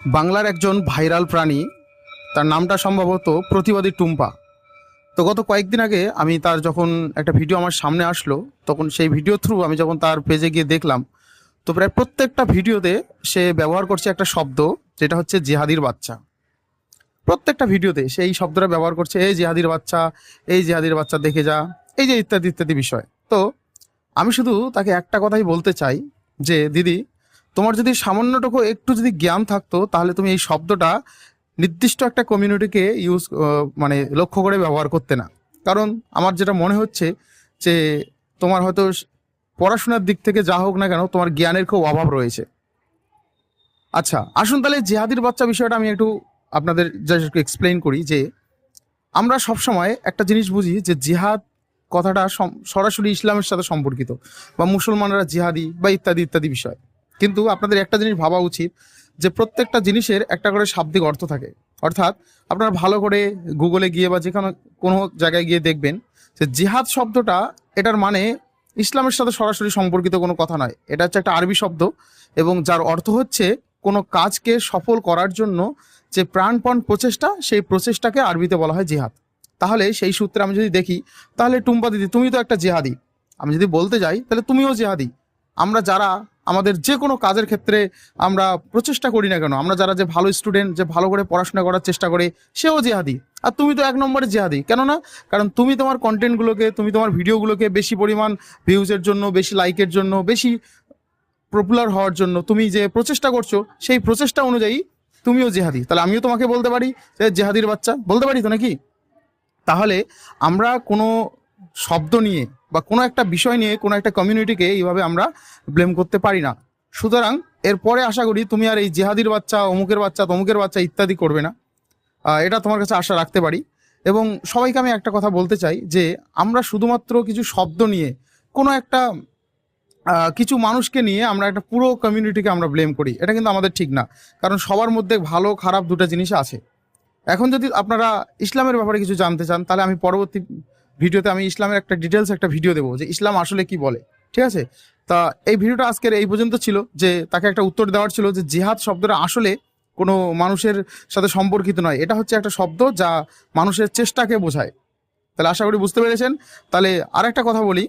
বাংলার একজন ভাইরাল প্রাণী, তার নামটা সম্ভবত প্রতিবাদী টুম্পা। তো গত কয়েকদিন আগে আমি তার যখন একটা ভিডিও আমার সামনে আসলো, তখন সেই ভিডিও থ্রু আমি যখন তার পেজে গিয়ে দেখলাম, তো প্রায় প্রত্যেকটা ভিডিওতে সে ব্যবহার করছে একটা শব্দ, যেটা হচ্ছে জিহাদির বাচ্চা। প্রত্যেকটা ভিডিওতে সেই শব্দটা ব্যবহার করছে, এই জিহাদির বাচ্চা, এই জিহাদির বাচ্চা দেখে যা, এই যে ইত্যাদি ইত্যাদি বিষয়। তো আমি শুধু তাকে একটা কথাই বলতে চাই যে দিদি, তোমার যদি সামান্যটুকু একটু যদি জ্ঞান থাকতো, তাহলে তুমি এই শব্দটা নির্দিষ্ট একটা কমিউনিটিকে মানে লক্ষ্য করে ব্যবহার করতে না। কারণ আমার যেটা মনে হচ্ছে যে তোমার হয়তো পড়াশোনার দিক থেকে যা হোক না কেন, তোমার জ্ঞানের খুব অভাব রয়েছে। আচ্ছা, আসুন তাহলে জিহাদির বাচ্চা বিষয়টা আমি একটু আপনাদের জাস্ট এক্সপ্লেইন করি। যে আমরা সবসময় একটা জিনিস বুঝি যে জিহাদ কথাটা সরাসরি ইসলামের সাথে সম্পর্কিত, বা মুসলমানরা জিহাদি বা ইত্যাদি ইত্যাদি বিষয়। কিন্তু আপনাদের একটা জিনিস ভাবা উচিত যে প্রত্যেকটা জিনিসের একটা করে শাব্দিক অর্থ থাকে। অর্থাৎ আপনারা ভালো করে গুগলে গিয়ে বা যেখানে কোনো জায়গায় গিয়ে দেখবেন যে জিহাদ শব্দটা, এটার মানে ইসলামের সাথে সরাসরি সম্পর্কিত কোনো কথা নয়। এটা হচ্ছে একটা আরবি শব্দ, এবং যার অর্থ হচ্ছে কোনো কাজকে সফল করার জন্য যে প্রাণপণ প্রচেষ্টা, সেই প্রচেষ্টাকে আরবিতে বলা হয় জিহাদ। তাহলে সেই সূত্রে আমি যদি দেখি, তাহলে টুম্পা দিদি তুমি তো একটা জিহাদি। আমি যদি বলতে যাই তাহলে তুমিও জিহাদি। আমরা যারা আমাদের যে কোনো কাজের ক্ষেত্রে আমরা প্রচেষ্টা করি না কেন, আমরা যারা যে ভালো স্টুডেন্ট, যে ভালো করে পড়াশোনা করার চেষ্টা করে, সেও জিহাদি। আর তুমি তো এক নম্বরে জিহাদি। কেননা কারণ তুমি তোমার কন্টেন্টগুলোকে, তুমি তোমার ভিডিওগুলোকে বেশি পরিমাণ ভিউজের জন্য, বেশি লাইকের জন্য, বেশি পপুলার হওয়ার জন্য তুমি যে প্রচেষ্টা করছো, সেই প্রচেষ্টা অনুযায়ী তুমিও জেহাদি। তাহলে আমিও তোমাকে বলতে পারি যে জেহাদির বাচ্চা, বলতে পারি তো নাকি? তাহলে আমরা কোনো শব্দ নিয়ে বা কোনো একটা বিষয় নিয়ে কোনো একটা কমিউনিটিকে এইভাবে আমরা ব্লেম করতে পারি না। সুতরাং এরপরে আশা করি তুমি আর এই জেহাদির বাচ্চা, অমুকের বাচ্চা, তমুকের বাচ্চা ইত্যাদি করবে না। এটা তোমার কাছে আশা রাখতে পারি। এবং সবাইকে আমি একটা কথা বলতে চাই যে আমরা শুধুমাত্র কিছু শব্দ নিয়ে, কোনো একটা কিছু মানুষকে নিয়ে আমরা একটা পুরো কমিউনিটিকে আমরা ব্লেম করি, এটা কিন্তু আমাদের ঠিক না। কারণ সবার মধ্যে ভালো খারাপ দুটো জিনিস আছে। এখন যদি আপনারা ইসলামের ব্যাপারে কিছু জানতে চান, তাহলে আমি পরবর্তী ভিডিওতে আমি ইসলামের একটা ডিটেলস একটা ভিডিও দেবো যে ইসলাম আসলে কি বলে। ঠিক আছে? তা এই ভিডিওটা আজকের এই পর্যন্ত ছিল, যে তাকে একটা উত্তর দেওয়ার ছিল যে জিহাদ শব্দটা আসলে কোনো মানুষের সাথে সম্পর্কিত নয়। এটা হচ্ছে একটা শব্দ যা মানুষের চেষ্টাকে বোঝায়। তাহলে আশা করি বুঝতে পেরেছেন। তাহলে আর একটা কথা বলি,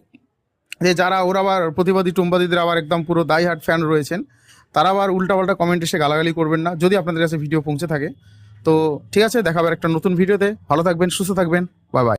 যে যারা ওরা আবার প্রতিবাদী টুম্বাদীদের আবার একদম পুরো দাই হার্ট ফ্যান রয়েছেন, তারা আবার উল্টাপাল্টা কমেন্ট এসে গালাগালি করবেন না, যদি আপনাদের কাছে ভিডিও পৌঁছে থাকে। তো ঠিক আছে, দেখাবার একটা নতুন ভিডিওতে। ভালো থাকবেন, সুস্থ থাকবেন, বাই বাই।